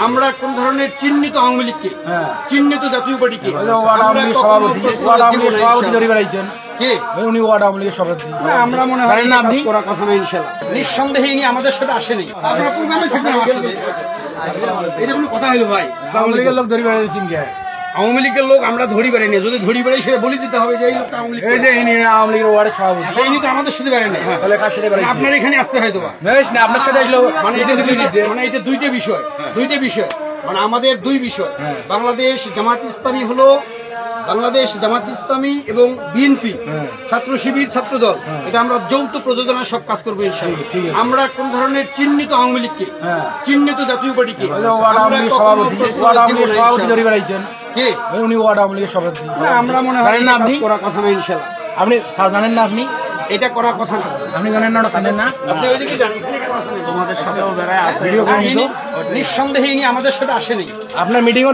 আমরা কোন ধরনের চিহ্নিত আওয়ামী লীগকে চিহ্নিত জাতীয় পার্টিকে আমরা মনে হয় করার কথা না ইনশাআল্লাহ। নিঃসন্দেহে ইনি আমাদের সাথে আসেনি, আপনারা প্রোগ্রামে থাকবেন আমার সাথে। এটা কোনো কথা হইলো ভাই? আওয়ামী লীগের লোক ধরি বেড়াইছেন কে? আওয়ামী লীগের লোক আমরা ধরি বেড়াইনি, যদি ধরি বেড়াই সেটা বলে দিতে হবে যে এই লোকটা আওয়ামী লীগ। এই যে ইনি আওয়ামী লীগের ওয়ার্ডের সভাপতি, ইনি তো আমাদের সাথে বেড়াই না। তাহলে কার সাথে বেড়াইছেন? আপনার এখানে আসতে হয়তো বা না, আপনার সাথে আসলো। মানে এটা দুইটা বিষয়, মানে আমাদের দুই বিষয়। বাংলাদেশ জামাত ইসলামী হলো বাংলাদেশ জামাত ইসলামী এবং বিএনপি ছাত্র শিবির ছাত্র দল, এটা আমরা যৌথ প্রযোজনায় সব কাজ করবো ইনশাআল্লাহ। আমরা কোন ধরনের চিহ্নিত আওয়ামী লীগকে চিহ্নিত জাতীয় পার্টিকে আমরা মনে হয় করার কথা না ইনশাআল্লাহ। আপনি জানেন না? আপনি এটা করার কথা না। আপনি জানেন না? জানেন না? আপনি ওইদিকে জানেন, তোমাদের সাথেও বেড়ায় আসে। নিঃসন্দেহে ইনি আমাদের সাথে আসেনি। আপনার মিটিংও